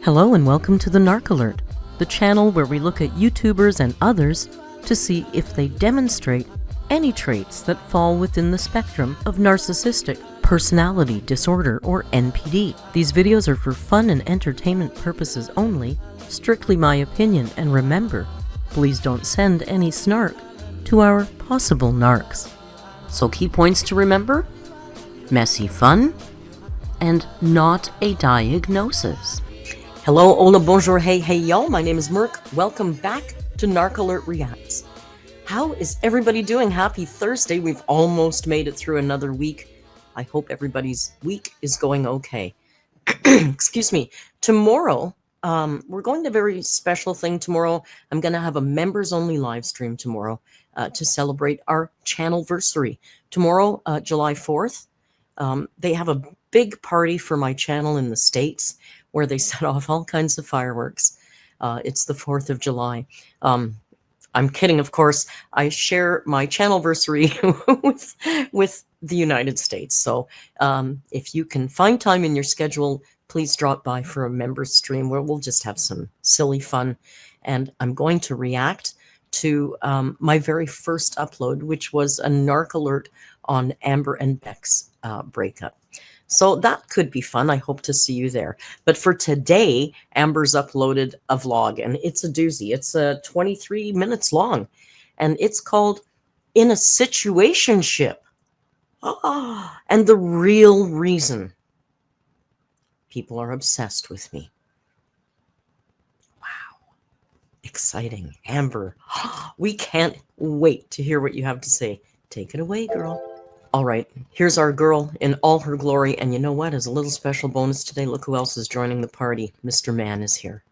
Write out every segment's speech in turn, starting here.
Hello and welcome to the Narc Alert, the channel where we look at YouTubers and others to see if they demonstrate any traits that fall within the spectrum of narcissistic personality disorder or NPD. These videos are for fun and entertainment purposes only, strictly my opinion, and remember, please don't send any snark to our possible narcs. So key points to remember: messy fun and not a diagnosis. Hello, hola, bonjour, hey, y'all. My name is Merc. Welcome back to Narc Alert Reacts. How is everybody doing? Happy Thursday. We've almost made it through another week. I hope everybody's week is going okay. Excuse me. Tomorrow, we're going to a very special thing tomorrow. I'm going to have a members-only live stream tomorrow to celebrate our channelversary. Tomorrow, July 4th, they have a big party for my channel in the States where they set off all kinds of fireworks. It's the 4th of July. I'm kidding, of course. I share my channelversary with the United States. So if you can find time in your schedule, please drop by for a members stream where we'll just have some silly fun. And I'm going to react to my very first upload, which was a narc alert on Amber and Beck's breakup. So that could be fun. I hope to see you there. But for today, Amber's uploaded a vlog, and it's a doozy. It's 23 minutes long, and it's called In a Situationship. And the real reason people are obsessed with me. Wow. Exciting. Amber, we can't wait to hear what you have to say. Take it away, girl. All right, here's our girl in all her glory. And you know what? As a little special bonus today, look who else is joining the party. Mr. Man is here.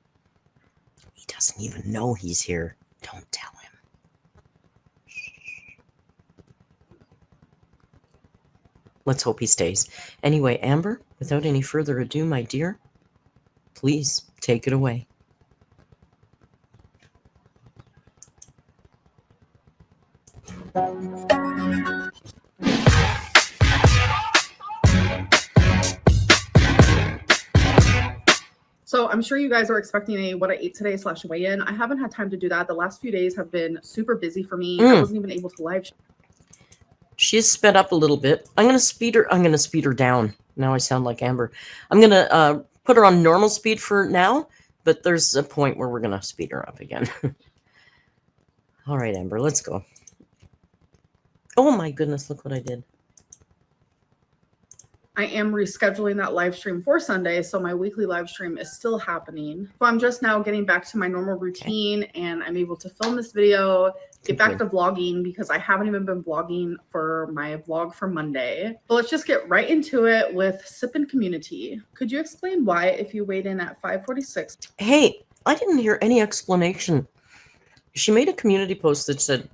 He doesn't even know he's here. Don't tell him. Let's hope he stays. Anyway, Amber, without any further ado, my dear, please take it away. So I'm sure you guys are expecting a what I ate today / weigh-in. I haven't had time to do that. The last few days have been super busy for me. I wasn't even able to live. She's sped up a little bit. I'm gonna speed her down. Now I sound like Amber. I'm gonna put her on normal speed for now, but there's a point where we're gonna speed her up again. All right, Amber, let's go. Oh my goodness, look what I did. I am rescheduling that live stream for Sunday, so my weekly live stream is still happening. So I'm just now getting back to my normal routine, and I'm able to film this video, get back to vlogging because I haven't even been vlogging for my vlog for Monday. So let's just get right into it with Sippin' Community. Could you explain why if you weighed in at 546? Hey, I didn't hear any explanation. She made a community post that said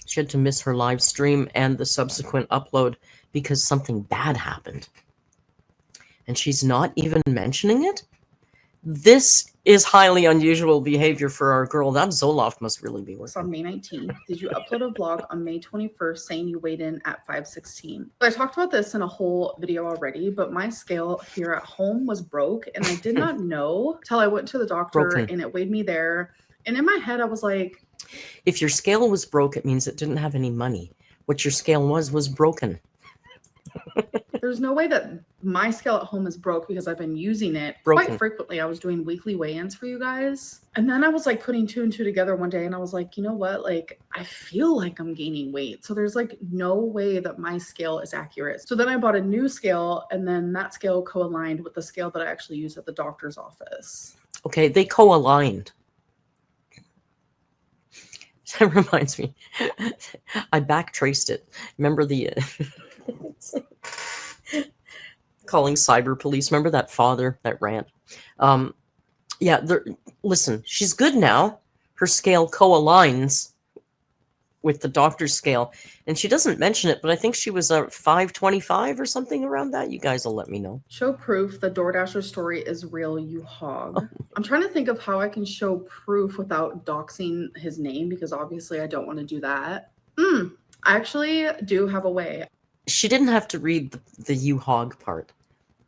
she had to miss her live stream and the subsequent upload because something bad happened. And she's not even mentioning it? This is highly unusual behavior for our girl. That Zoloft must really be working. On May 19th, did you upload a vlog on May 21st saying you weighed in at 516? I talked about this in a whole video already, but my scale here at home was broke, and I did not know till I went to the doctor and it weighed me there. And in my head, I was like, if your scale was broke, it means it didn't have any money. What your scale was broken. There's no way that my scale at home is broke because I've been using it quite frequently. I was doing weekly weigh-ins for you guys. And then I was like putting 2 and 2 together one day, and I was like, you know what? Like, I feel like I'm gaining weight. So there's like no way that my scale is accurate. So then I bought a new scale, and then that scale co-aligned with the scale that I actually use at the doctor's office. Okay, they co-aligned. That reminds me. I backtraced it. Remember the... calling cyber police. Remember that father, that rant? Yeah, listen, she's good now. Her scale co-aligns with the doctor's scale, and she doesn't mention it, but I think she was a 525 or something around that. You guys will let me know. Show proof the DoorDasher story is real, you hog. I'm trying to think of how I can show proof without doxing his name, because obviously I don't want to do that. I actually do have a way. She didn't have to read the you hog part.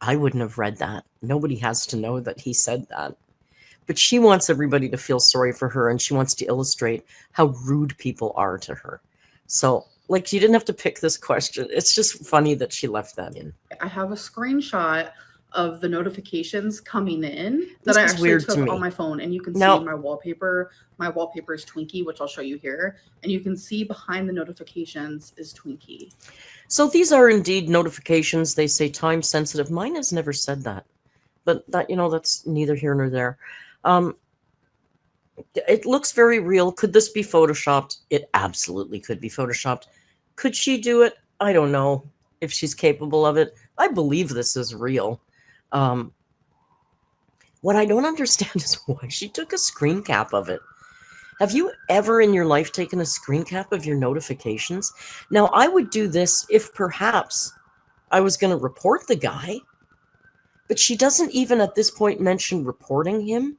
I wouldn't have read that. Nobody has to know that he said that. but she wants everybody to feel sorry for her, and she wants to illustrate how rude people are to her. So, like, you didn't have to pick this question. It's just funny that she left that in. I have a screenshot of the notifications coming in that I actually took on my phone, and you can see my wallpaper. My wallpaper is Twinkie, which I'll show you here, and you can see behind the notifications is Twinkie. So these are indeed notifications. They say time sensitive. Mine has never said that, but that, that's neither here nor there. It looks very real. Could this be photoshopped? It absolutely could be photoshopped. Could she do it? I don't know if she's capable of it. I believe this is real. What I don't understand is why she took a screen cap of it. Have you ever in your life taken a screen cap of your notifications? Now, I would do this if perhaps I was going to report the guy, but she doesn't even at this point mention reporting him,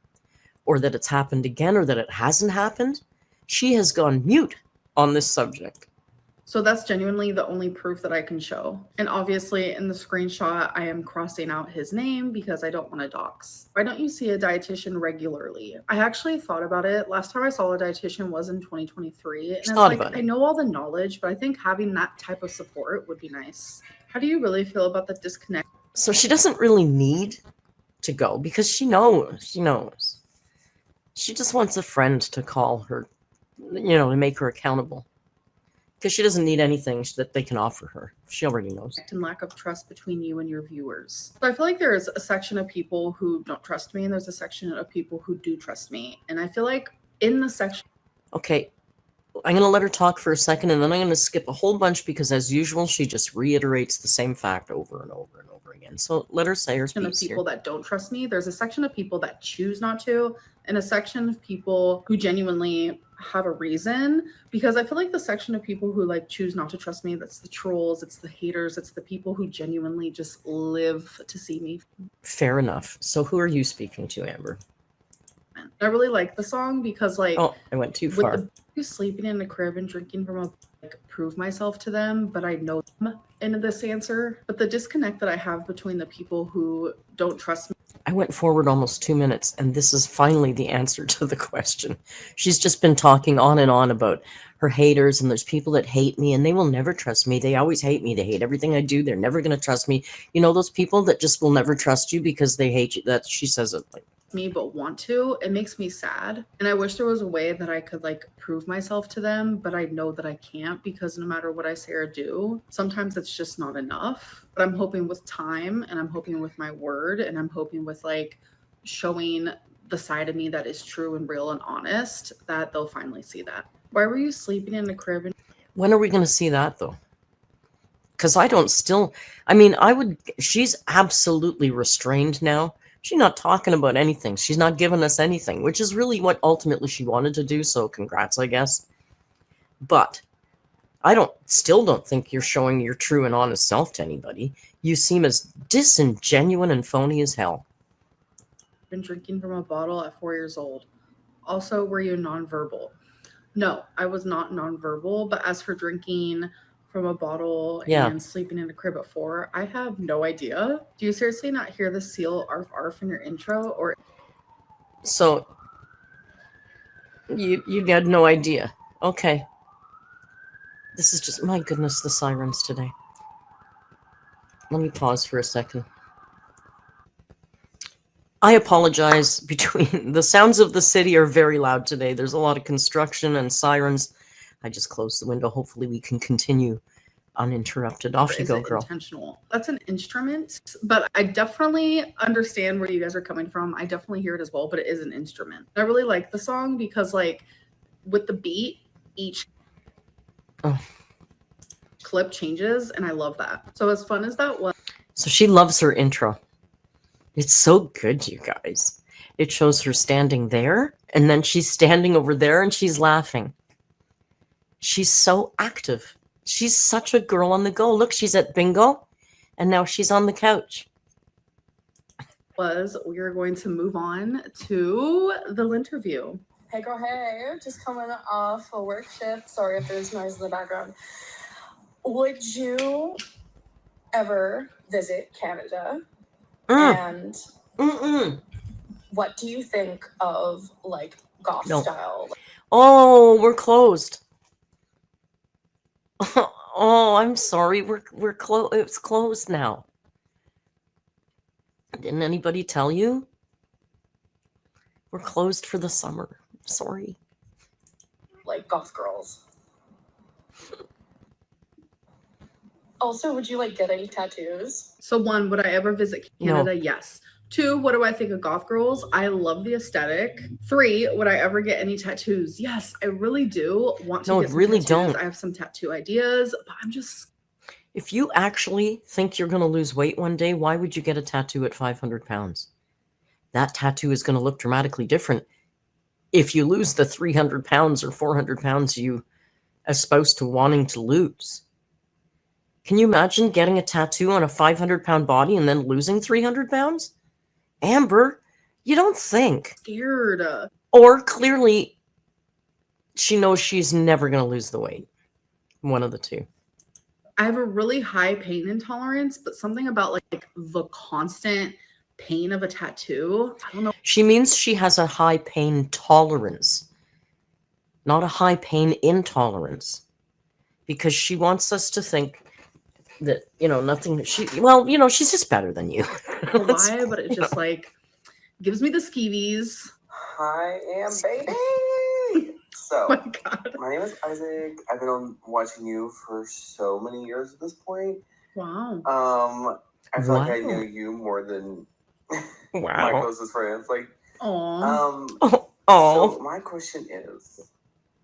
or that it's happened again, or that it hasn't happened. She has gone mute on this subject. So that's genuinely the only proof that I can show. And obviously in the screenshot, I am crossing out his name because I don't want to dox. Why don't you see a dietitian regularly? I actually thought about it. Last time I saw a dietitian was in 2023. And it's like, I know all the knowledge, but I think having that type of support would be nice. How do you really feel about the disconnect? So she doesn't really need to go because she knows. She just wants a friend to call her, to make her accountable. Because she doesn't need anything that they can offer her. She already knows. And lack of trust between you and your viewers. So I feel like there's a section of people who don't trust me, and there's a section of people who do trust me. And I feel like in the section... Okay, I'm going to let her talk for a second, and then I'm going to skip a whole bunch because, as usual, she just reiterates the same fact over and over and over again. So let her say her piece. Of people that don't trust me. There's a section of people that choose not to, and a section of people who genuinely have a reason, because I feel like the section of people who choose not to trust me, that's the trolls, it's the haters, it's the people who genuinely just live to see me. Fair enough. So who are you speaking to, Amber? I really like the song because oh, I went too far. With the sleeping in a crib and drinking from a prove myself to them, but I know them in this answer. But the disconnect that I have between the people who don't trust me. I went forward almost 2 minutes, and this is finally the answer to the question. She's just been talking on and on about her haters, and there's people that hate me, and they will never trust me. They always hate me. They hate everything I do. They're never going to trust me. Those people that just will never trust you because they hate you. That she says it like me, but want to. It makes me sad, and I wish there was a way that I could prove myself to them, but I know that I can't, because no matter what I say or do, sometimes it's just not enough. But I'm hoping with time, and I'm hoping with my word, and I'm hoping with showing the side of me that is true and real and honest, that they'll finally see that. Why were you sleeping in the crib? When are we going to see that though? Because she's absolutely restrained now. She's not talking about anything. She's not giving us anything, which is really what ultimately she wanted to do. So congrats, I guess. But I still don't think you're showing your true and honest self to anybody. You seem as disingenuous and phony as hell. Been drinking from a bottle at 4 years old. Also, were you nonverbal? No, I was not nonverbal. But as for drinking from a bottle and sleeping in a crib at 4, I have no idea. Do you seriously not hear the seal arf arf in your intro? Or so you had no idea. Okay. This is just, my goodness, the sirens today. Let me pause for a second. I apologize. Between the sounds of the city are very loud today. There's a lot of construction and sirens. I just closed the window. Hopefully we can continue uninterrupted. Off you go, girl. Intentional. That's an instrument, but I definitely understand where you guys are coming from. I definitely hear it as well, but it is an instrument. I really like the song because with the beat, each clip changes, and I love that. So as fun as that was. So she loves her intro. It's so good, you guys. It shows her standing there, and then she's standing over there, and she's laughing. She's so active. She's such a girl on the go. Look, she's at bingo, and now she's on the couch. We are going to move on to the interview. Hey girl, hey. Just coming off a work shift. Sorry if there's noise in the background. Would you ever visit Canada? And what do you think of like goth style? Oh, we're closed. Oh, I'm sorry. We're closed. It's closed now. Didn't anybody tell you? We're closed for the summer. Sorry. Like goth girls. Also, would you like get any tattoos? So 1, would I ever visit Canada? No. Yes. 2, what do I think of goth girls? I love the aesthetic. 3, would I ever get any tattoos? Yes, I really do want to get some tattoos. Don't. I have some tattoo ideas, but I'm just... If you actually think you're going to lose weight one day, why would you get a tattoo at 500 pounds? That tattoo is going to look dramatically different if you lose the 300 pounds or 400 pounds you espouse to wanting to lose. Can you imagine getting a tattoo on a 500-pound body and then losing 300 pounds? Amber, you don't think. Scared. Or clearly, she knows she's never going to lose the weight. One of the two. I have a really high pain intolerance, but something about like the constant pain of a tattoo, I don't know. She means she has a high pain tolerance, not a high pain intolerance, because she wants us to think that, nothing, she's just better than you. Why? But it just like gives me the skeevies. Hi, baby. So, oh my God. My name is Isaac. I've been watching you for so many years at this point. Wow. I feel like I knew you more than my closest friends. Like, So my question is,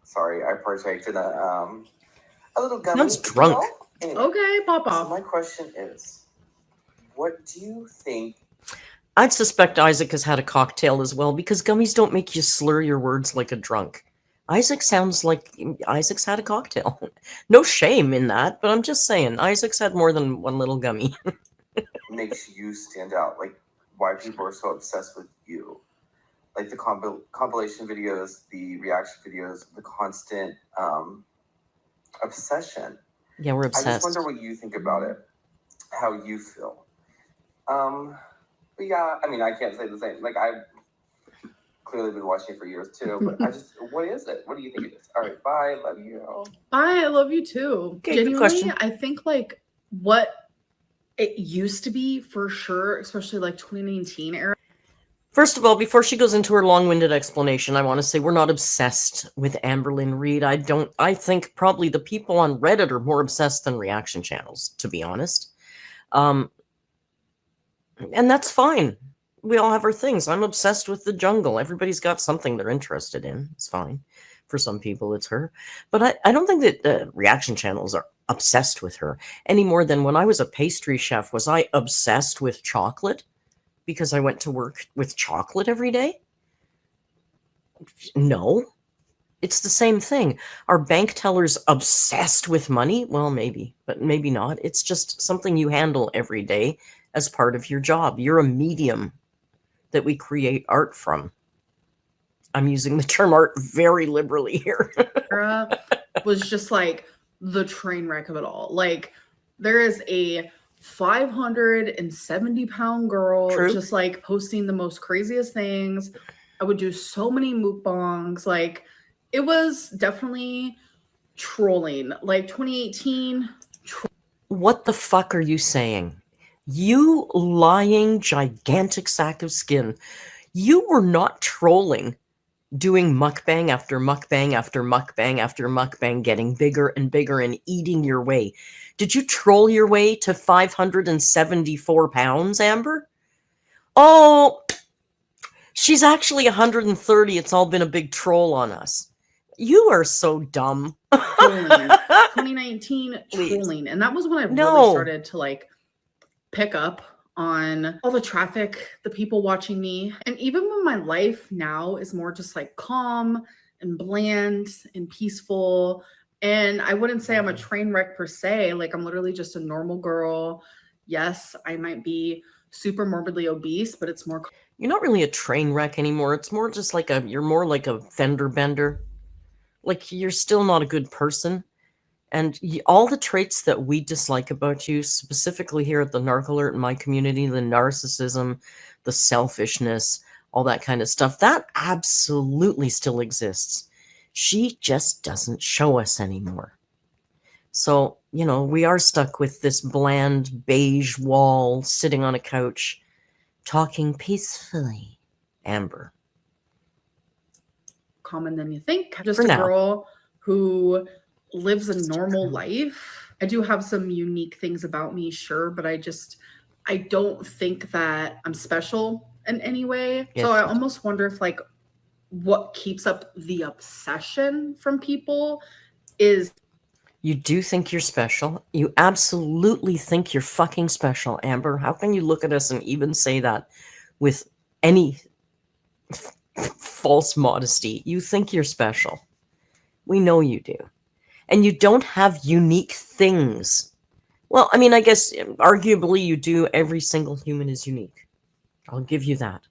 sorry, I partaked in a little gummy. Sounds drunk. Anyway, okay, pop off. So my question is, what do you think? I'd suspect Isaac has had a cocktail as well, because gummies don't make you slur your words like a drunk. Isaac sounds like Isaac's had a cocktail. No shame in that, but I'm just saying, Isaac's had more than one little gummy. Makes you stand out, like why people are so obsessed with you. Like the compilation videos, the reaction videos, the constant obsession. Yeah, we're obsessed. I just wonder what you think about it, how you feel. But yeah, I mean, I can't say the same. Like, I've clearly been watching it for years too, but what is it? What do you think it is? All right, bye. Love you. Bye. I love you too. Okay, genuinely, I think like what it used to be for sure, especially like 2019 era. First of all, before she goes into her long-winded explanation, I want to say we're not obsessed with Amberlynn Reid. I think probably the people on Reddit are more obsessed than reaction channels, to be honest. And that's fine. We all have our things. I'm obsessed with the jungle. Everybody's got something they're interested in. It's fine. For some people, it's her. But I don't think that reaction channels are obsessed with her any more than when I was a pastry chef. Was I obsessed with chocolate because I went to work with chocolate every day? No. It's the same thing. Are bank tellers obsessed with money? Well, maybe, but maybe not. It's just something you handle every day as part of your job. You're a medium that we create art from. I'm using the term art very liberally here. Was just like the train wreck of it all. Like, there is a 570-pound girl just like posting the most craziest things. I would do so many mukbangs. Like, it was definitely trolling. Like 2018. What the fuck are you saying? You lying gigantic sack of skin. You were not trolling, doing mukbang after mukbang after mukbang after mukbang, getting bigger and bigger and eating your way. Did you troll your way to 574 pounds, Amber? Oh, she's actually 130. It's all been a big troll on us. You are so dumb. 2019 trolling. And that was when I really started to like pick up on all the traffic, the people watching me. And even when my life now is more just like calm and bland and peaceful, and I wouldn't say I'm a train wreck per se, like I'm literally just a normal girl. Yes, I might be super morbidly obese, but it's more... You're not really a train wreck anymore. It's more just like you're more like a fender bender. Like, you're still not a good person. And all the traits that we dislike about you, specifically here at the Narc Alert in my community, the narcissism, the selfishness, all that kind of stuff. That absolutely still exists. She just doesn't show us anymore. So, you know, we are stuck with this bland beige wall sitting on a couch talking peacefully. Amber. Common than you think. Just For a now. girl who lives a normal life. I do have some unique things about me, sure, but I don't think that I'm special in any way. Yes. So I almost wonder if like what keeps up the obsession from people is You do think you're special. You absolutely think you're fucking special, Amber. How can you look at us and even say that with any false modesty? You think you're special. We know you do. And you don't have unique things. Well, I mean, I guess arguably you do. Every single human is unique. I'll give you that.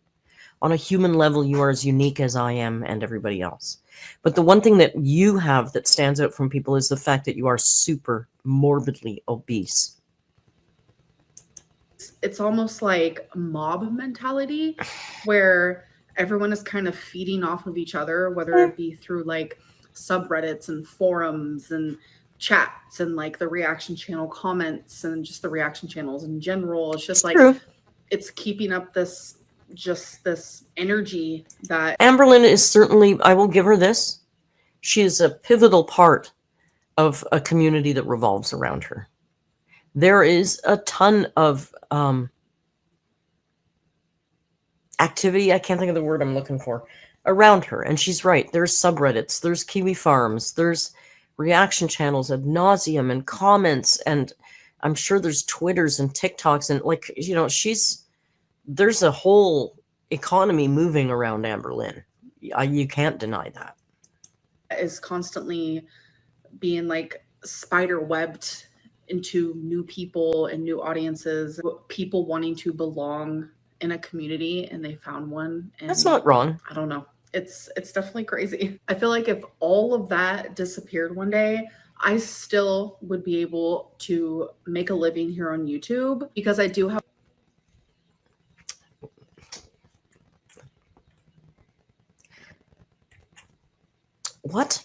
On a human level, you are as unique as I am and everybody else. But the one thing that you have that stands out from people is the fact that you are super morbidly obese. It's almost like mob mentality where everyone is kind of feeding off of each other, whether it be through like subreddits and forums and chats and like the reaction channel comments and just the reaction channels in general. It's just like True. It's keeping up this energy that Amberlynn is certainly, I will give her this, she is a pivotal part of a community that revolves around her. There is a ton of activity, I can't think of the word I'm looking for, around her. And she's right. There's subreddits, there's Kiwi Farms, there's reaction channels ad nauseum and comments, and I'm sure there's Twitters and TikToks, and like, you know, there's a whole economy moving around Amberlynn. You can't deny that. is constantly being like spider webbed into new people and new audiences, people wanting to belong in a community, and they found one. And That's not wrong. I don't know. It's definitely crazy. I feel like if all of that disappeared one day, I still would be able to make a living here on YouTube because I do have. What?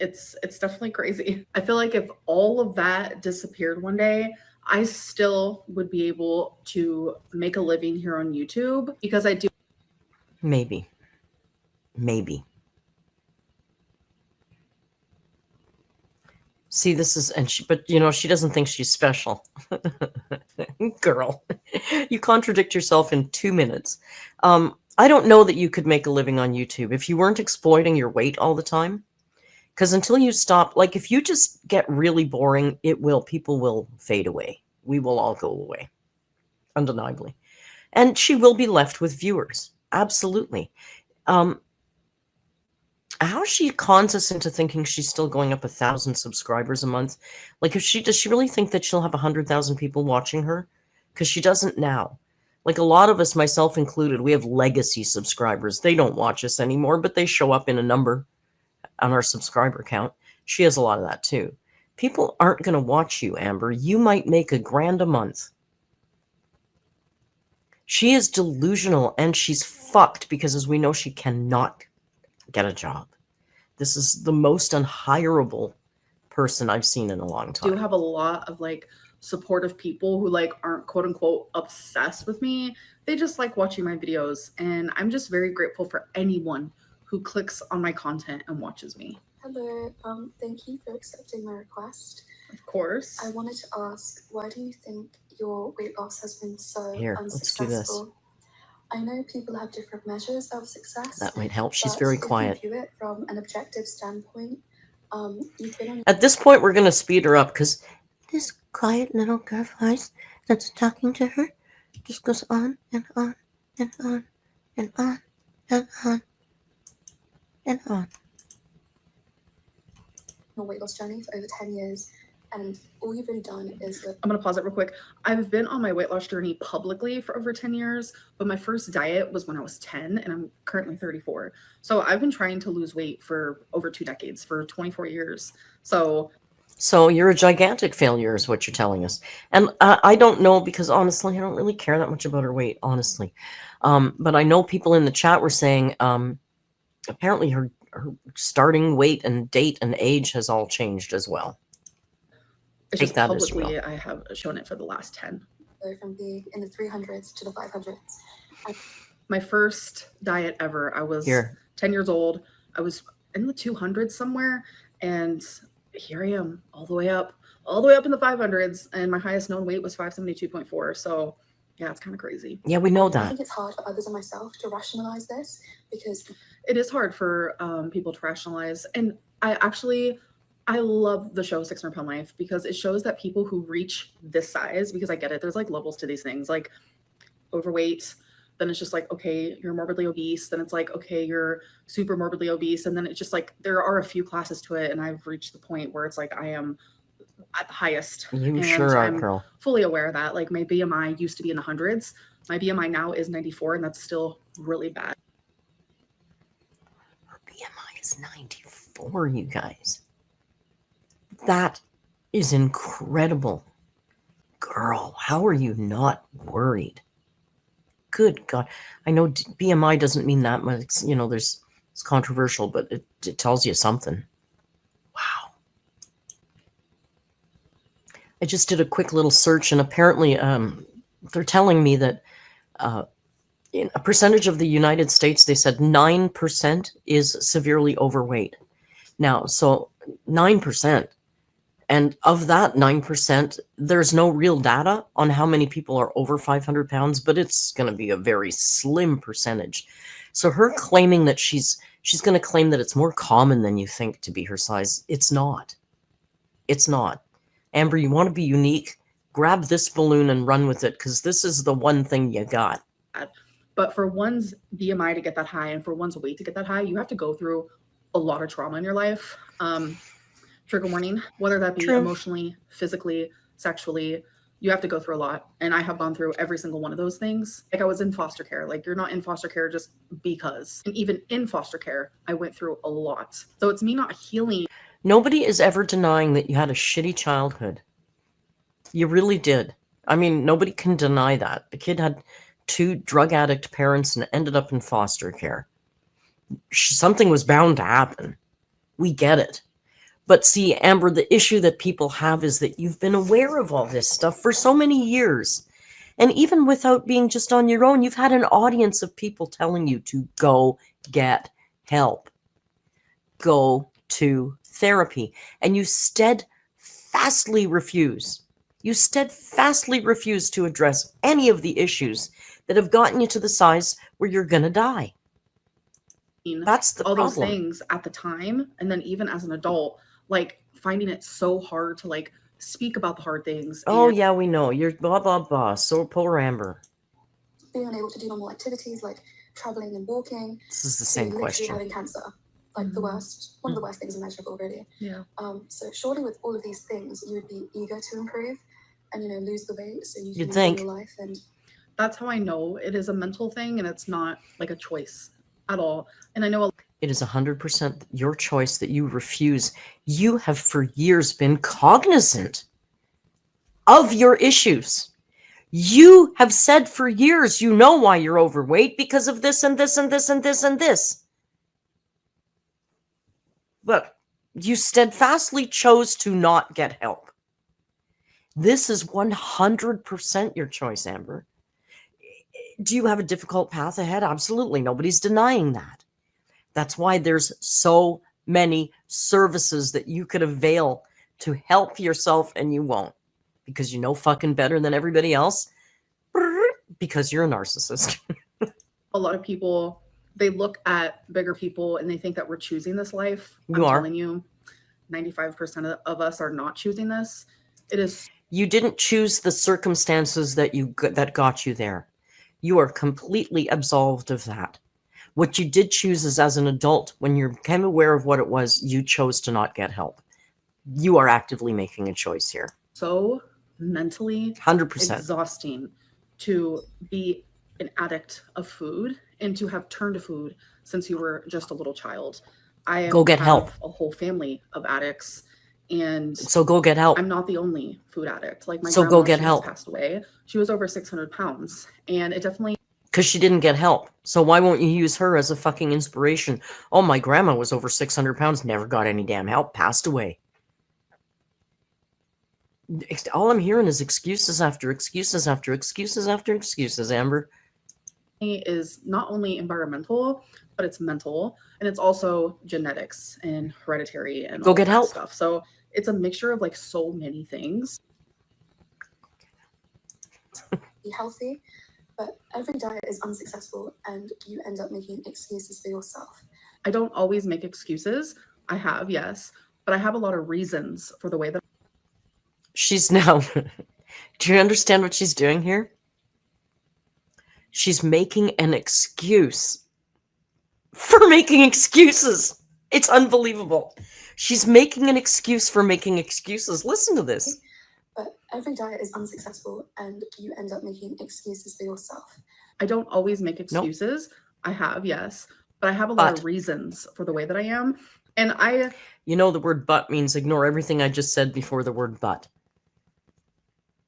It's definitely crazy. I feel like if all of that disappeared one day, I still would be able to make a living here on YouTube because I do. Maybe. See, this is, but you know, she doesn't think she's special. Girl, you contradict yourself in 2 minutes. I don't know that you could make a living on YouTube if you weren't exploiting your weight all the time. Because until you stop, like if you just get really boring, people will fade away. We will all go away, undeniably. And she will be left with viewers. Absolutely. How she cons us into thinking she's still going up 1,000 subscribers a month. Like, does she really think that she'll have 100,000 people watching her? Because she doesn't now. Like a lot of us, myself included, we have legacy subscribers. They don't watch us anymore, but they show up in a number on our subscriber count. She has a lot of that too. People aren't going to watch you, Amber. You might make $1,000 a month. She is delusional and she's fucked because, as we know, she cannot get a job. This is the most unhireable person I've seen in a long time. I do have a lot of like supportive people who like aren't quote unquote obsessed with me. They just like watching my videos, and I'm just very grateful for anyone who clicks on my content and watches me. Hello, thank you for accepting my request. Of course. I wanted to ask, why do you think your weight loss has been so Here, unsuccessful? let's do this. I know people have different measures of success. That might help. She's very quiet. If you view it from an objective standpoint, you've been on. At this point, we're going to speed her up because this quiet little girl voice that's talking to her just goes on and on and on and on and on and on. A weight loss journey for over 10 years, and all you've really done is go. I'm going to pause it real quick. I've been on my weight loss journey publicly for over 10 years, but my first diet was when I was 10 and I'm currently 34. So I've been trying to lose weight for over 2 decades, for 24 years. So So you're a gigantic failure is what you're telling us. And I don't know, because honestly, I don't really care that much about her weight, honestly. But I know people in the chat were saying apparently her starting weight and date and age has all changed as well. It's Take just that as publicly, well. I have shown it for the last 10. Go from being in the 300s to the 500s. My first diet ever, I was Here. 10 years old. I was in the 200s somewhere, and here I am all the way up in the 500s, and my highest known weight was 572.4. So yeah, it's kind of crazy. Yeah, we know I that. think it's hard for others and myself to rationalize this, because It is hard for people to rationalize. And I love the show 600 Pound Life, because it shows that people who reach this size, because I get it, there's like levels to these things, like overweight, then it's just like, okay, you're morbidly obese, then it's like, okay, you're super morbidly obese, and then it's just like there are a few classes to it, and I've reached the point where it's like I am at the highest. You and sure are, I'm girl. fully aware of that. Like my BMI used to be in the hundreds. My BMI now is 94, and that's still really bad. Her BMI is 94, you guys. That is incredible. Girl, how are you not worried? Good God. I know BMI doesn't mean that much. It's, it's controversial, but it tells you something. Wow. I just did a quick little search, and apparently they're telling me that in a percentage of the United States, they said 9% is severely overweight. Now, so 9%. And of that 9%, there's no real data on how many people are over 500 pounds, but it's going to be a very slim percentage. So her claiming that she's going to claim that it's more common than you think to be her size. It's not. It's not. Amber, you want to be unique? Grab this balloon and run with it, because this is the one thing you got. But for one's BMI to get that high and for one's weight to get that high, you have to go through a lot of trauma in your life. Trigger warning, whether that be True. Emotionally, physically, sexually, you have to go through a lot. And I have gone through every single one of those things. Like I was in foster care. Like you're not in foster care just because. And even in foster care, I went through a lot. So it's me not healing. Nobody is ever denying that you had a shitty childhood. You really did. I mean, nobody can deny that. The kid had 2 drug addict parents and ended up in foster care. Something was bound to happen. We get it. But see, Amber, the issue that people have is that you've been aware of all this stuff for so many years. And even without being just on your own, you've had an audience of people telling you to go get help. Go to therapy. And you steadfastly refuse. You steadfastly refuse to address any of the issues that have gotten you to the size where you're going to die. That's the problem. Those things at the time, and then even as an adult, like finding it so hard to like speak about the hard things. Oh yeah, we know. You're blah blah blah. So poor Amber. Being unable to do normal activities like traveling and walking. This is the same question. Having cancer, like the worst, one of the worst things imaginable, really. Yeah. So surely with all of these things, you would be eager to improve and lose the weight so you can think. your life. And that's how I know it is a mental thing and it's not like a choice at all. And I know it is 100% your choice that you refuse. You have for years been cognizant of your issues. You have said for years, you know why you're overweight because of this and this and this and this and this. But you steadfastly chose to not get help. This is 100% your choice, Amber. Do you have a difficult path ahead? Absolutely. Nobody's denying that. That's why there's so many services that you could avail to help yourself, and you won't because you know fucking better than everybody else because you're a narcissist. A lot of people, they look at bigger people and they think that we're choosing this life. I'm telling you, 95% of us are not choosing this. It is. You didn't choose the circumstances that got you there. You are completely absolved of that. What you did choose is as an adult, when you became aware of what it was, you chose to not get help. You are actively making a choice here. So mentally 100% exhausting to be an addict of food and to have turned to food since you were just a little child. I go get help. A whole family of addicts, And So go get help. I'm not the only food addict. Like my So grandma, go get she help. just passed away. She was over 600 pounds. And it definitely... Because she didn't get help. So why won't you use her as a fucking inspiration? Oh, my grandma was over 600 pounds, never got any damn help, passed away. All I'm hearing is excuses after excuses after excuses after excuses, Amber. is not only environmental, but it's mental, and it's also genetics and hereditary and Go all get that help. stuff. So it's a mixture of like so many things. Be healthy, but every diet is unsuccessful and you end up making excuses for yourself. I don't always make excuses. I have, yes, but I have a lot of reasons for the way that She's now... Do you understand what she's doing here? She's making an excuse for making excuses. It's unbelievable. She's making an excuse for making excuses. Listen to this. But every diet is unsuccessful and you end up making excuses for yourself. I don't always make excuses. I have, yes, but I have a lot of reasons for the way that I am. And You know, the word but means ignore everything I just said before the word but.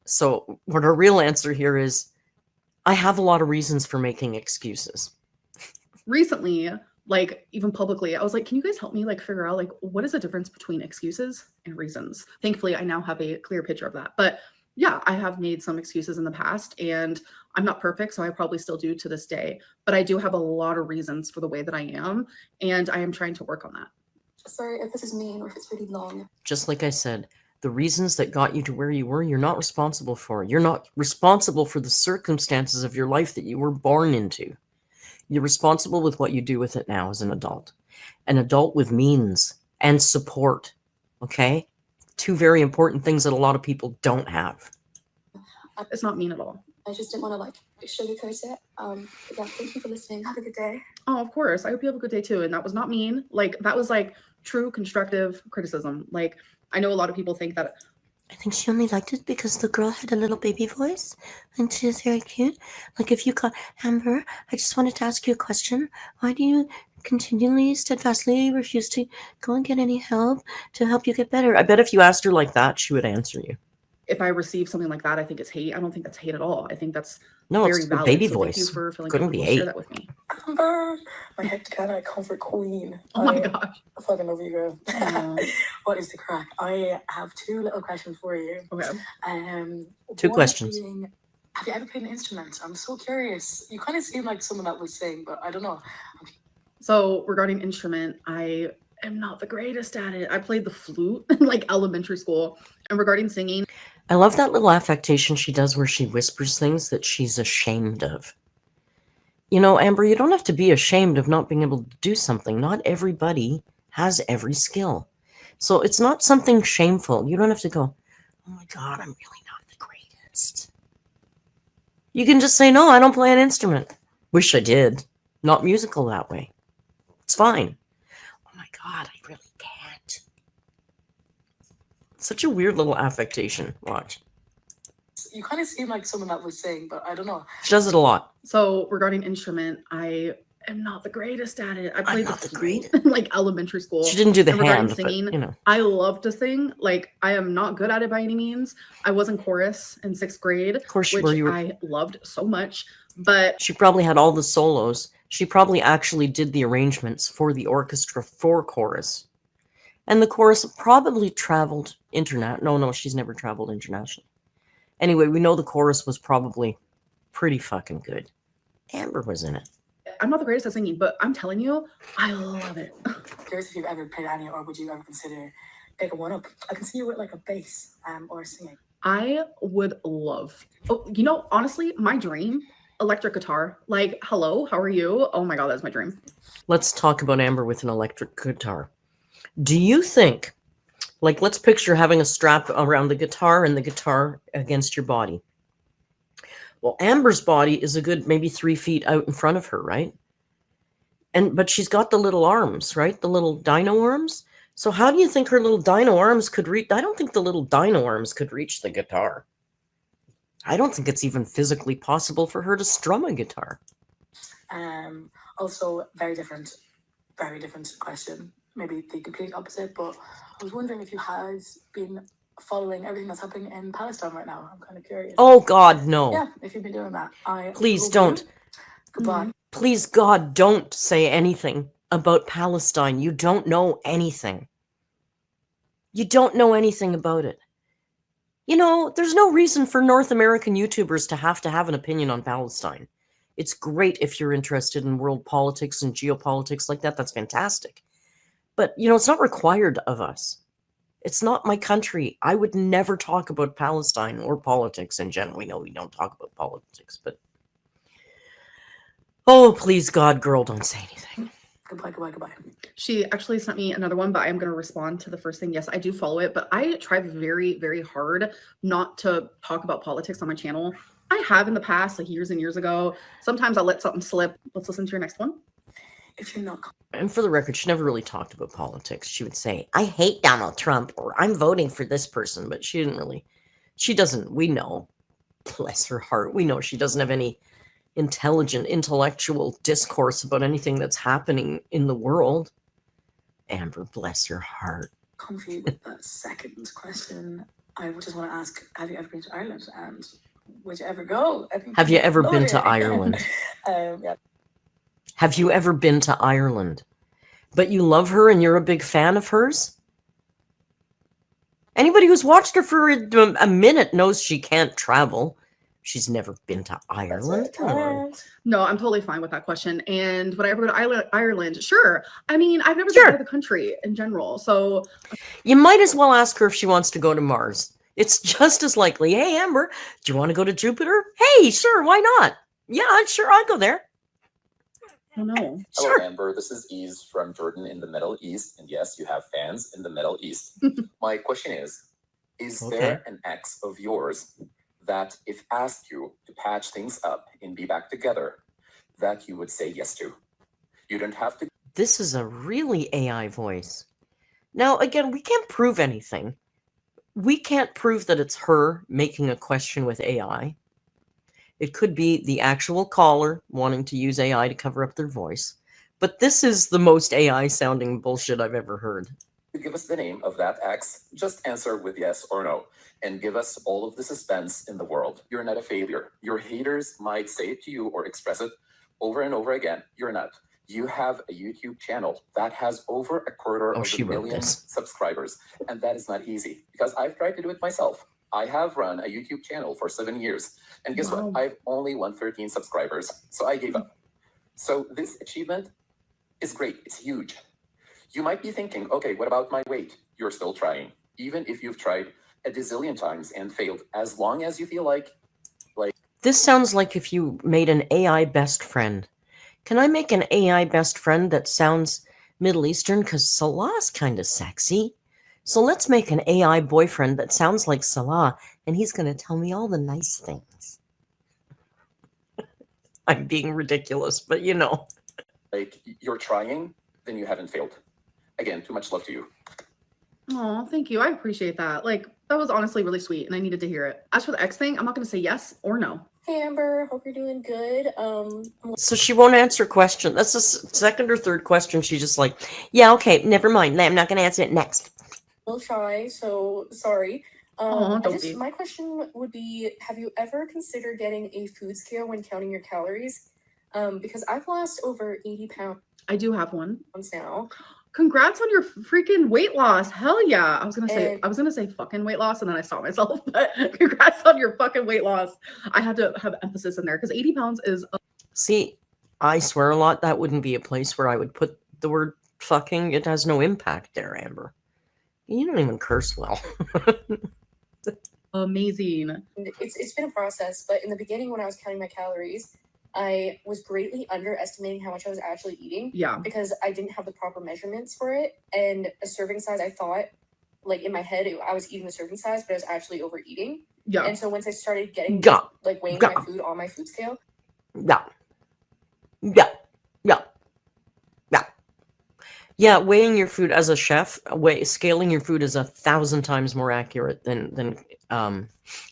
So what her real answer here is, I have a lot of reasons for making excuses. Recently, like even publicly, I was like, can you guys help me like figure out like what is the difference between excuses and reasons? Thankfully, I now have a clear picture of that. But yeah, I have made some excuses in the past and I'm not perfect, so I probably still do to this day. But I do have a lot of reasons for the way that I am, and I am trying to work on that. Sorry if this is mean or if it's really long. Just like I said, the reasons that got you to where you were, you're not responsible for. You're not responsible for the circumstances of your life that you were born into. You're responsible with what you do with it now as an adult. An adult with means and support. Okay? Two very important things that a lot of people don't have. It's not mean at all. I just didn't want to like sugarcoat it. But yeah, thank you for listening. Have a good day. Oh, of course. I hope you have a good day too. And that was not mean. Like that was like true constructive criticism. Like I know a lot of people think that I think she only liked it because the girl had a little baby voice and she was very cute. Like if you call Amber, I just wanted to ask you a question. Why do you continually, steadfastly refuse to go and get any help to help you get better? I bet if you asked her like that, she would answer you. if I receive something like that, I think it's hate. I don't think that's hate at all. I think that's No, very it's the valid. baby So voice. thank you for feeling Couldn't be comfortable to share hate. that with me. Amber, my hectic comfort queen. Oh my gosh. I fucking love you, girl. Aw. What is the crack? I have two little questions for you. Okay. Two one questions. being, have you ever played an instrument? I'm so curious. You kind of seem like someone that would sing, but I don't know. So regarding instrument, I am not the greatest at it. I played the flute in like elementary school. And regarding singing, I love that little affectation she does where she whispers things that she's ashamed of. You know, Amber, you don't have to be ashamed of not being able to do something. Not everybody has every skill. So it's not something shameful. You don't have to go, oh my God, I'm really not the greatest. You can just say, no, I don't play an instrument. Wish I did. Not musical that way. It's fine. Oh my God, I really can't. Such a weird little affectation. Watch. You kind of seem like someone that would sing, but I don't know. She does it a lot. so regarding instrument, I am not the greatest at it. I played the not the flute in like elementary school. She didn't do the And regarding hand, singing, but, you know. I love to sing. Like I am not good at it by any means. I was in chorus in 6th grade, Of course you which were. You were. I loved so much. But She probably had all the solos. She probably actually did the arrangements for the orchestra for chorus. And the chorus probably traveled No, she's never traveled internationally. Anyway, we know the chorus was probably pretty fucking good. Amber was in it. I'm not the greatest at singing, but I'm telling you, I love it. Curious if you've ever played any, or would you ever consider picking one up? I can see you with like a bass or singing. I would love. Oh, you know, honestly, my dream, electric guitar. Like, hello, how are you? Oh my God, that's my dream. Let's talk about Amber with an electric guitar. Do you think, like, let's picture having a strap around the guitar and the guitar against your body. Well, Amber's body is a good maybe 3 feet out in front of her, right? But she's got the little arms, right? The little dino arms. So how do you think her little dino arms could reach? I don't think the little dino arms could reach the guitar. I don't think it's even physically possible for her to strum a guitar. Also, very different question. Maybe the complete opposite, but I was wondering if you had been following everything that's happening in Palestine right now. I'm kind of curious. Oh, God, no. Yeah, if you've been doing that. Please don't. Goodbye. Please, God, don't say anything about Palestine. You don't know anything. You don't know anything about it. You know, there's no reason for North American YouTubers to have an opinion on Palestine. It's great if you're interested in world politics and geopolitics like that. That's fantastic. But, you know, it's not required of us. It's not my country. I would never talk about Palestine or politics in general. We know we don't talk about politics, but... Oh, please, God, girl, don't say anything. Goodbye. She actually sent me another one, but I am going to respond to the first thing. Yes, I do follow it, but I try very, very hard not to talk about politics on my channel. I have in the past, like years and years ago. Sometimes I'll let something slip. Let's listen to your next one. If you're not... And for the record, she never really talked about politics. She would say, I hate Donald Trump, or I'm voting for this person, but she doesn't, we know, bless her heart, we know she doesn't have any intelligent, intellectual discourse about anything that's happening in the world. Amber, bless your heart. Comfy with that second question. I just want to ask, have you ever been to Ireland? And would you ever go? Have you ever been to Ireland? Yeah. Have you ever been to Ireland? But you love her and you're a big fan of hers? Anybody who's watched her for a minute knows she can't travel. She's never been to Ireland. Come on. No, I'm totally fine with that question. And would I ever go to Ireland? Sure. I mean, I've never been out of the country in general. So you might as well ask her if she wants to go to Mars. It's just as likely. Hey, Amber, do you want to go to Jupiter? Hey, sure. Why not? Yeah, sure. I'll go there. Oh, no. Hello, Sure. Amber. This is Ease from Jordan in the Middle East. And yes, you have fans in the Middle East. My question is there an ex of yours that if asked you to patch things up and be back together, that you would say yes to? You don't have to. This is a really AI voice. Now, again, we can't prove anything. We can't prove that it's her making a question with AI. It could be the actual caller wanting to use AI to cover up their voice. But this is the most AI-sounding bullshit I've ever heard. Give us the name of that ex. Just answer with yes or no. And give us all of the suspense in the world. You're not a failure. Your haters might say it to you or express it over and over again. You're not. You have a YouTube channel that has over a quarter of a million subscribers. And that is not easy because I've tried to do it myself. I have run a YouTube channel for 7 years. And guess what? I've only 113 subscribers. So I gave up. So this achievement is great. It's huge. You might be thinking, okay, what about my weight? You're still trying. Even if you've tried a gazillion times and failed, as long as you feel like... This sounds like if you made an AI best friend. Can I make an AI best friend that sounds Middle Eastern? Because Salah's kind of sexy. So let's make an AI boyfriend that sounds like Salah, and he's going to tell me all the nice things. I'm being ridiculous, but you know. Like, you're trying, then you haven't failed. Again, too much love to you. Oh, thank you. I appreciate that. Like, that was honestly really sweet, and I needed to hear it. As for the X thing, I'm not going to say yes or no. Hey, Amber. Hope you're doing good. So she won't answer question. That's the second or third question. She's just like, yeah, okay, never mind. I'm not going to answer it next. We'll try, so sorry. My question would be, have you ever considered getting a food scale when counting your calories? Because I've lost over 80 pounds. I do have one now. Congrats on your freaking weight loss. Hell yeah. I was gonna say fucking weight loss, and then I stopped myself. But congrats on your fucking weight loss. I had to have emphasis in there because 80 pounds is See, I swear a lot. That wouldn't be a place where I would put the word fucking. It has no impact there, Amber. You don't even curse well. amazing. It's been a process, but in the beginning when I was counting my calories, I was greatly underestimating how much I was actually eating. Yeah. Because I didn't have the proper measurements for it. And a serving size, I thought, like in my head, I was eating the serving size, but I was actually overeating. Yeah. And so once I started getting, weighing my food on my food scale. Yeah, weighing your food as a chef, scaling your food is 1,000 times more accurate than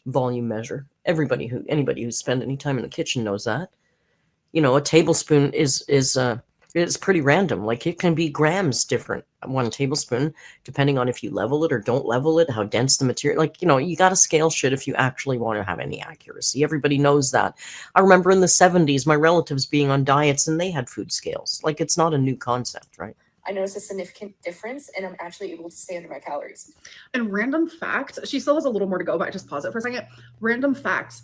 volume measure. Anybody who's spent any time in the kitchen knows that. You know, a tablespoon is pretty random. Like, it can be grams different 1 tablespoon, depending on if you level it or don't level it, how dense the material. Like, you know, you got to scale shit if you actually want to have any accuracy. Everybody knows that. I remember in the 70s, my relatives being on diets and they had food scales. Like, it's not a new concept, right? I noticed a significant difference, and I'm actually able to stay under my calories. And random facts, she still has a little more to go, but I just pause it for a second. Random facts,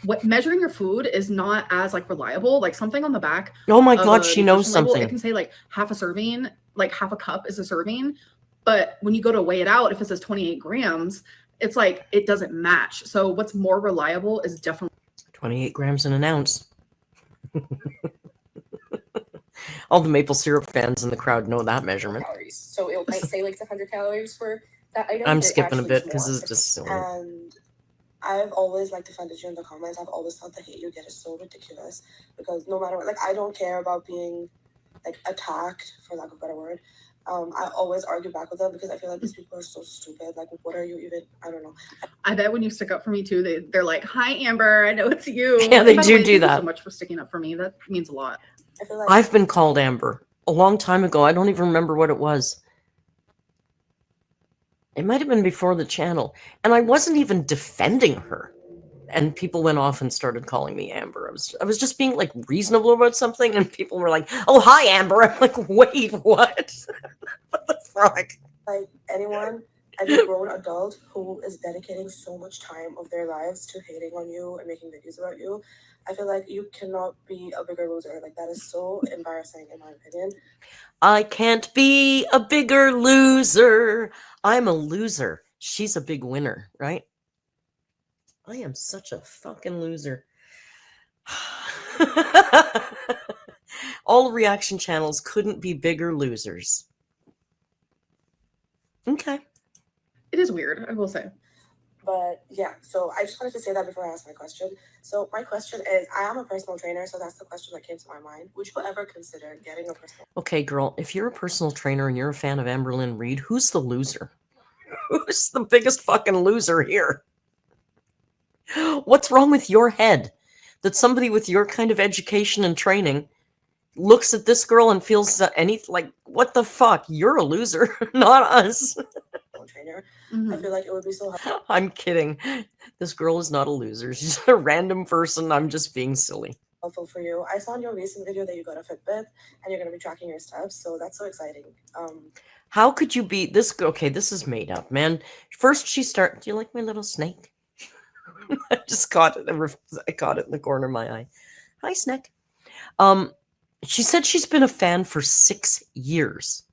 what measuring your food is not as like reliable. Like something on the back. Oh my God, she knows something. Label, it can say like half a serving, like half a cup is a serving. But when you go to weigh it out, if it says 28 grams, it's like it doesn't match. So what's more reliable is definitely 28 grams in an ounce. All the maple syrup fans in the crowd know that measurement. Calories. So it might say like it's 100 calories for that item. I'm skipping a bit because it's just silly. And I've always like defended you in the comments. I've always thought the hate you get is so ridiculous because no matter what, like I don't care about being like attacked, for lack of a better word. I always argue back with them because I feel like these people are so stupid. Like, what are you even? I don't know. I bet when you stick up for me too, they're like, "Hi, Amber. I know it's you." Yeah, they do thank you that. So much for sticking up for me. That means a lot. I feel like I've been called Amber a long time ago. I don't even remember what it was. It might have been before the channel. And I wasn't even defending her. And people went off and started calling me Amber. I was just being like reasonable about something. And people were like, "Oh, hi, Amber." I'm like, wait, what? What the fuck? like anyone, any grown adult who is dedicating so much time of their lives to hating on you and making videos about you, I feel like you cannot be a bigger loser. Like that is so embarrassing in my opinion. I can't be a bigger loser. I'm a loser. She's a big winner, right? I am such a fucking loser. All reaction channels couldn't be bigger losers. Okay. It is weird, I will say. But yeah, so I just wanted to say that before I ask my question. So my question is, I am a personal trainer, so that's the question that came to my mind. Would you ever consider getting a personal? Okay, girl, if you're a personal trainer and you're a fan of Amberlynn Reid, who's the loser? Who's the biggest fucking loser here? What's wrong with your head that somebody with your kind of education and training looks at this girl and feels like, what the fuck? You're a loser, not us. Trainer. Mm-hmm. I feel like it would be so helpful. I'm kidding. This girl is not a loser. She's a random person. I'm just being silly. Helpful for you. I saw in your recent video that you got a Fitbit and you're going to be tracking your steps, so that's so exciting. How could you be this? Okay, this is made up, man. First, do you like my little snake? I just caught it. I caught it in the corner of my eye. Hi, snake. She said she's been a fan for 6 years.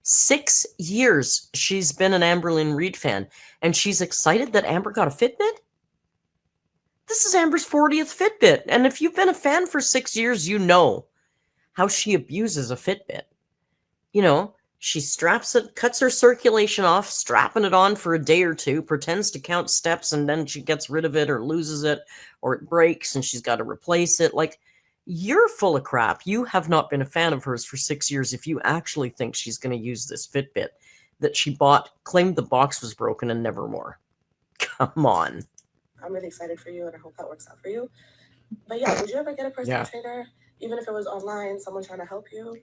6 years she's been an Amberlynn Reid fan, and she's excited that Amber got a Fitbit? This is Amber's 40th Fitbit, and if you've been a fan for 6 years, you know how she abuses a Fitbit. You know, she straps it, cuts her circulation off, strapping it on for a day or two, pretends to count steps, and then she gets rid of it or loses it, or it breaks, and she's got to replace it. Like, you're full of crap. You have not been a fan of hers for 6 years if you actually think she's going to use this Fitbit that she bought, claimed the box was broken, and never more. Come on. I'm really excited for you, and I hope that works out for you. But yeah, would you ever get a personal trainer, even if it was online, someone trying to help you?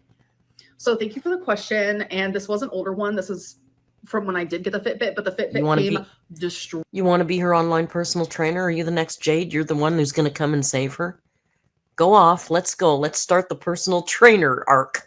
So thank you for the question. And this was an older one. This is from when I did get the Fitbit, but the Fitbit came destroyed. You want to be her online personal trainer? Are you the next Jade? You're the one who's going to come and save her? Go off. Let's go. Let's start the personal trainer arc.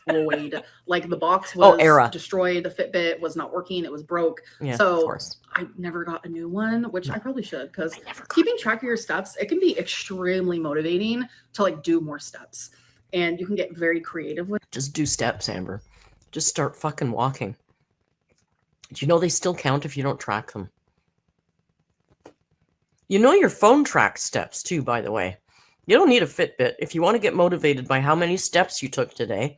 Floyd. Like the box was destroyed. The Fitbit was not working. It was broke. Yeah, so of course. I never got a new one, which I probably should, because keeping track of your steps, it can be extremely motivating to like do more steps. And you can get very creative with it. Just do steps, Amber. Just start fucking walking. Do you know they still count if you don't track them? You know your phone tracks steps too, by the way. You don't need a Fitbit. If you want to get motivated by how many steps you took today.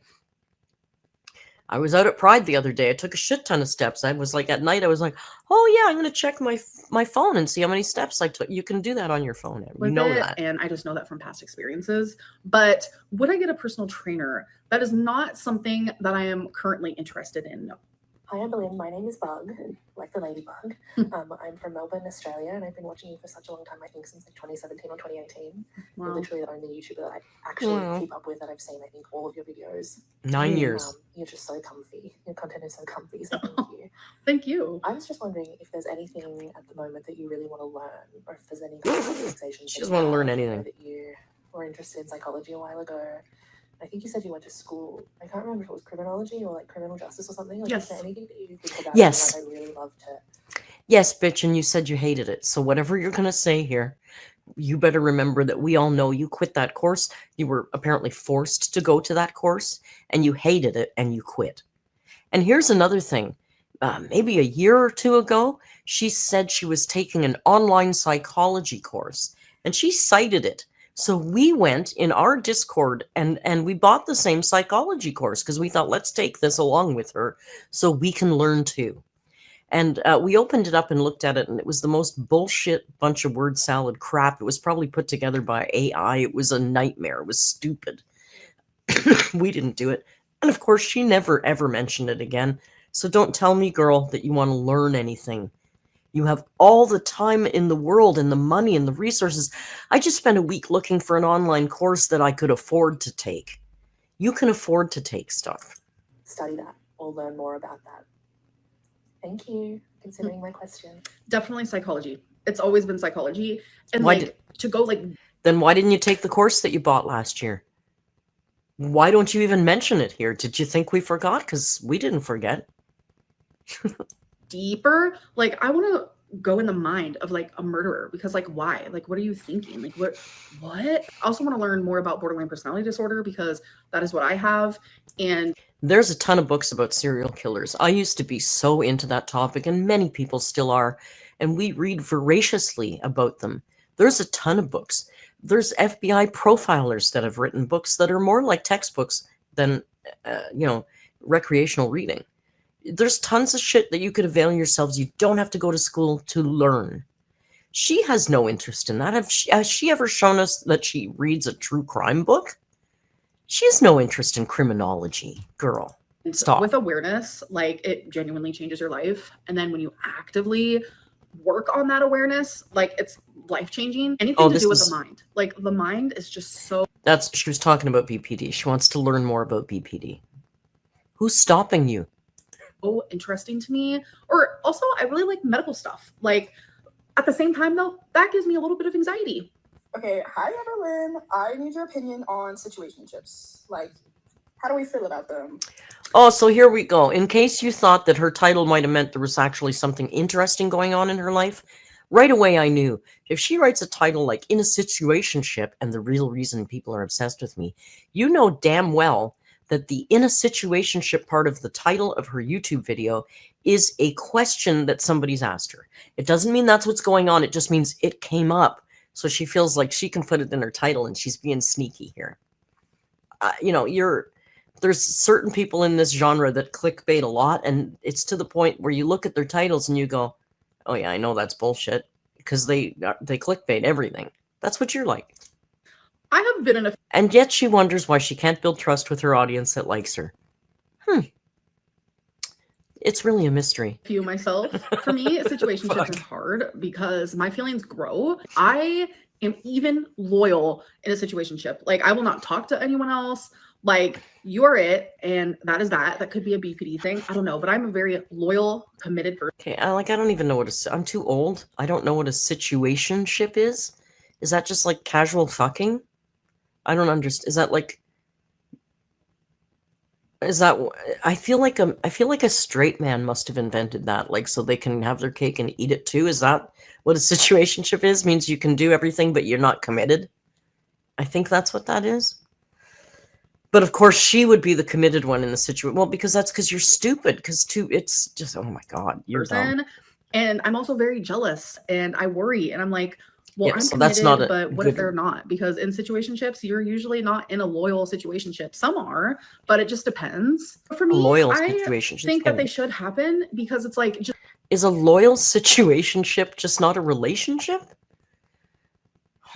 I was out at Pride the other day. I took a shit ton of steps. I was like, at night, I was like, oh yeah, I'm going to check my phone and see how many steps I took. You can do that on your phone. You know that. And I just know that from past experiences. But would I get a personal trainer? That is not something that I am currently interested in. No. Hi, Amberlynn. My name is Bug, like the ladybug. I'm from Melbourne, Australia, and I've been watching you for such a long time, I think since like 2017 or 2018. Wow. You're literally the only YouTuber that I actually keep up with, and I've seen, I think, all of your videos. 9 years. You're just so comfy. Your content is so comfy, so thank you. Thank you. I was just wondering if there's anything at the moment that you really want to learn, or if there's any kind of fixations. She doesn't want to learn I know anything. that you were interested in psychology a while ago. I think you said you went to school. I can't remember if it was criminology or like criminal justice or something. Like, Yes. Is there anything that you think about? Yes. Like, I really love to. Yes, bitch, and you said you hated it. So whatever you're going to say here, you better remember that we all know you quit that course. You were apparently forced to go to that course, and you hated it, and you quit. And here's another thing. Maybe a year or two ago, she said she was taking an online psychology course, and she cited it. So we went in our Discord and we bought the same psychology course because we thought, let's take this along with her so we can learn too. And we opened it up and looked at it, and it was the most bullshit bunch of word salad crap. It was probably put together by AI. It was a nightmare. It was stupid. We didn't do it. And of course, she never, ever mentioned it again. So don't tell me, girl, that you want to learn anything. You have all the time in the world and the money and the resources. I just spent a week looking for an online course that I could afford to take. You can afford to take stuff. Study that or learn more about that. Thank you for considering my question. Definitely psychology. It's always been psychology. And to go like... Then why didn't you take the course that you bought last year? Why don't you even mention it here? Did you think we forgot? Because we didn't forget. Deeper. Like, I want to go in the mind of like a murderer, because like, why? Like, what are you thinking? Like, what? I also want to learn more about borderline personality disorder, because that is what I have. And there's a ton of books about serial killers. I used to be so into that topic, and many people still are. And we read voraciously about them. There's a ton of books. There's FBI profilers that have written books that are more like textbooks than, recreational reading. There's tons of shit that you could avail yourselves. You don't have to go to school to learn. She has no interest in that. Has she ever shown us that she reads a true crime book? She has no interest in criminology, girl. Stop. With awareness, like, it genuinely changes your life. And then when you actively work on that awareness, like, it's life-changing. Anything to do with the mind. Like, the mind is just so... She was talking about BPD. She wants to learn more about BPD. Who's stopping you? Interesting to me. Or also, I really like medical stuff. Like, at the same time, though, that gives me a little bit of anxiety. Okay, hi Amberlynn. I need your opinion on situationships. Like, how do we feel about them? Oh, so here we go. In case you thought that her title might have meant there was actually something interesting going on in her life, right away I knew. If she writes a title like In a Situationship and the real reason people are obsessed with me, you know damn well that the In a Situationship part of the title of her YouTube video is a question that somebody's asked her. It doesn't mean that's what's going on. It just means it came up. So she feels like she can put it in her title, and she's being sneaky here. There's certain people in this genre that clickbait a lot, and it's to the point where you look at their titles and you go, oh yeah, I know that's bullshit, because they clickbait everything. That's what you're like. I have been in a... And yet she wonders why she can't build trust with her audience that likes her. It's really a mystery. Myself. For me, a situationship is hard because my feelings grow. I am even loyal in a situationship. Like, I will not talk to anyone else. Like, you are it, and that is that. That could be a BPD thing. I don't know, but I'm a very loyal, committed person. Okay, I don't even know I'm too old. I don't know what a situationship is. Is that just like casual fucking? I don't understand. Is that like... I feel like a straight man must have invented that, like, so they can have their cake and eat it too. Is that what a situationship is? Means you can do everything, but you're not committed. I think that's what that is. But of course, she would be the committed one in the situation. Well, because you're stupid. It's just, oh my God, you're dumb. And I'm also very jealous, and I worry, and I'm like, well, yeah, I'm so committed, that's not but what if they're not? Because in situationships, you're usually not in a loyal situationship. Some are, but it just depends. For me, I think that they should happen, because it's like... Is a loyal situationship just not a relationship?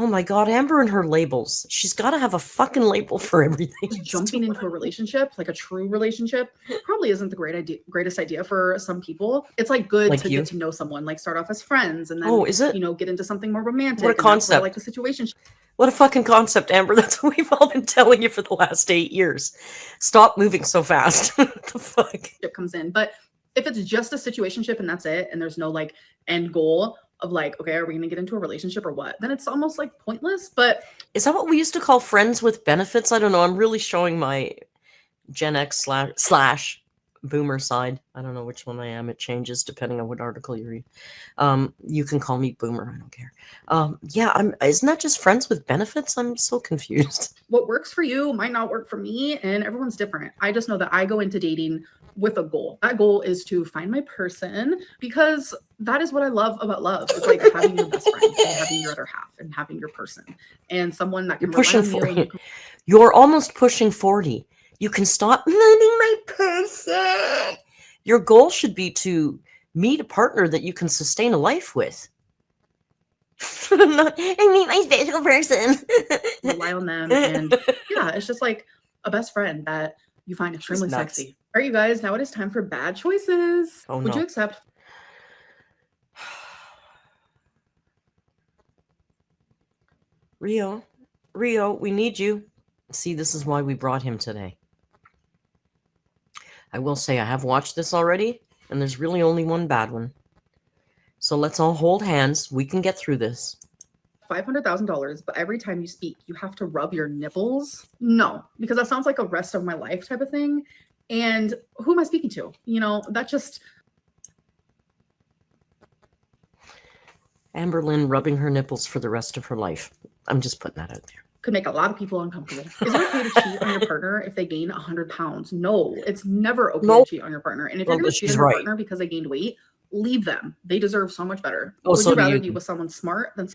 Oh my God, Amber and her labels. She's got to have a fucking label for everything. Jumping into a relationship, like a true relationship, probably isn't the greatest idea for some people. It's like good Like to you? get to know someone, like start off as friends and then, Oh, is it? you know, get into something more romantic. What a concept. Like the situationship. What a fucking concept, Amber. That's what we've all been telling you for the last 8 years. Stop moving so fast. What the fuck? It comes in. But if it's just a situationship and that's it, and there's no like end goal of like, okay, are we going to get into a relationship or what? Then it's almost like pointless. But is that what we used to call friends with benefits? I don't know. I'm really showing my Gen X slash boomer side. I don't know which one I am. It changes depending on what article you read. You can call me boomer. I don't care. Yeah, isn't that just friends with benefits? I'm so confused. What works for you might not work for me, and everyone's different. I just know that I go into dating with a goal. That goal is to find my person, because that is what I love about love. It's like having your best friend and having your other half and having your person and someone that can. You're pushing 40. You're almost pushing 40. You can stop finding my person. Your goal should be to meet a partner that you can sustain a life with. I meet my special person. Rely on them, and yeah, it's just like a best friend that you find extremely sexy. All right, you guys, now it is time for bad choices. Oh, Would you accept? Rio, we need you. See, this is why we brought him today. I will say I have watched this already, and there's really only one bad one. So let's all hold hands. We can get through this. $500,000, but every time you speak, you have to rub your nipples? No, because that sounds like a rest of my life type of thing. And who am I speaking to? You know, that just... Amberlynn rubbing her nipples for the rest of her life. I'm just putting that out there. Could make a lot of people uncomfortable. Is it okay to cheat on your partner if they gain 100 pounds? No, it's never okay to cheat on your partner. And if you're going to cheat on your partner because they gained weight, leave them. They deserve so much better. Would you rather be with someone smart than...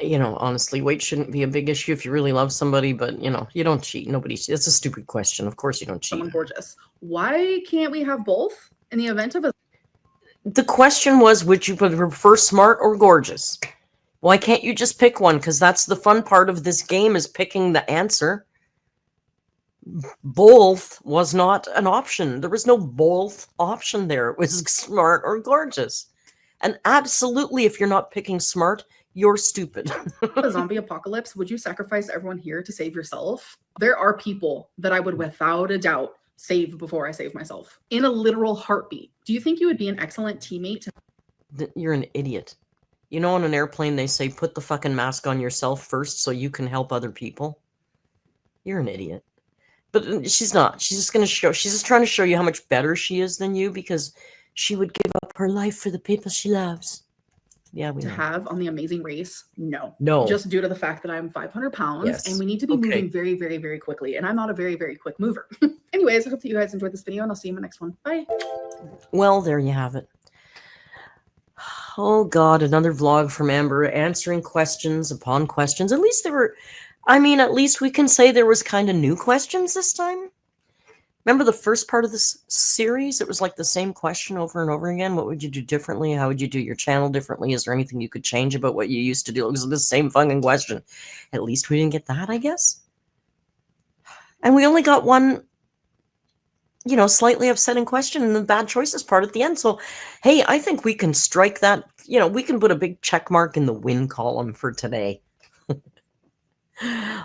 You know, honestly, weight shouldn't be a big issue if you really love somebody, but, you know, you don't cheat. It's a stupid question. Of course you don't cheat. Someone gorgeous. Why can't we have both in the event of a... The question was, would you prefer smart or gorgeous? Why can't you just pick one? Because that's the fun part of this game, is picking the answer. Both was not an option. There was no both option there. It was smart or gorgeous. And absolutely, if you're not picking smart, you're stupid. A zombie apocalypse, would you sacrifice everyone here to save yourself? There are people that I would without a doubt save before I save myself. In a literal heartbeat. Do you think you would be an excellent teammate? You're an idiot. You know, on an airplane, they say, put the fucking mask on yourself first so you can help other people. You're an idiot. But she's not. She's just going to show. She's just trying to show you how much better she is than you, because she would give up her life for the people she loves. Yeah, we know. Have on the Amazing Race? No. No. Just due to the fact that I'm 500 pounds and we need to be moving very, very, very quickly. And I'm not a very, very quick mover. Anyways, I hope that you guys enjoyed this video, and I'll see you in the next one. Bye. Well, there you have it. Oh, God, another vlog from Amber, answering questions upon questions. At least there were, at least we can say there was kind of new questions this time. Remember the first part of this series? It was like the same question over and over again. What would you do differently? How would you do your channel differently? Is there anything you could change about what you used to do? It was the same fucking question. At least we didn't get that, I guess. And we only got one, slightly upsetting question in the bad choices part at the end. So, hey, I think we can strike that. We can put a big check mark in the win column for today.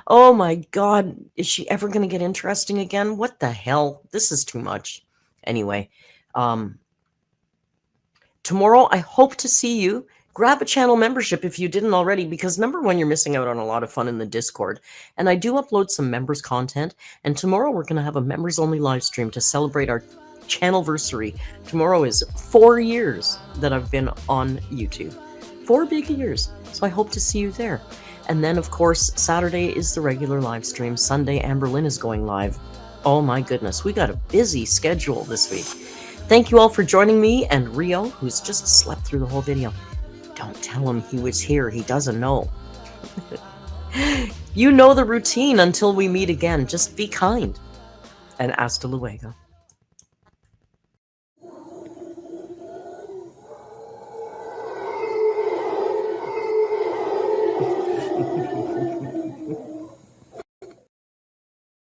Oh my God, is she ever going to get interesting again? What the hell? This is too much. Anyway, tomorrow I hope to see you. Grab a channel membership if you didn't already, because number one, you're missing out on a lot of fun in the Discord. And I do upload some members content. And tomorrow we're going to have a members only live stream to celebrate our channelversary. Tomorrow is 4 years that I've been on YouTube. 4 big years. So I hope to see you there. And then, of course, Saturday is the regular live stream. Sunday, Amberlynn is going live. Oh my goodness, we got a busy schedule this week. Thank you all for joining me, and Rio, who's just slept through the whole video. Don't tell him he was here. He doesn't know. You know the routine until we meet again. Just be kind. And hasta luego.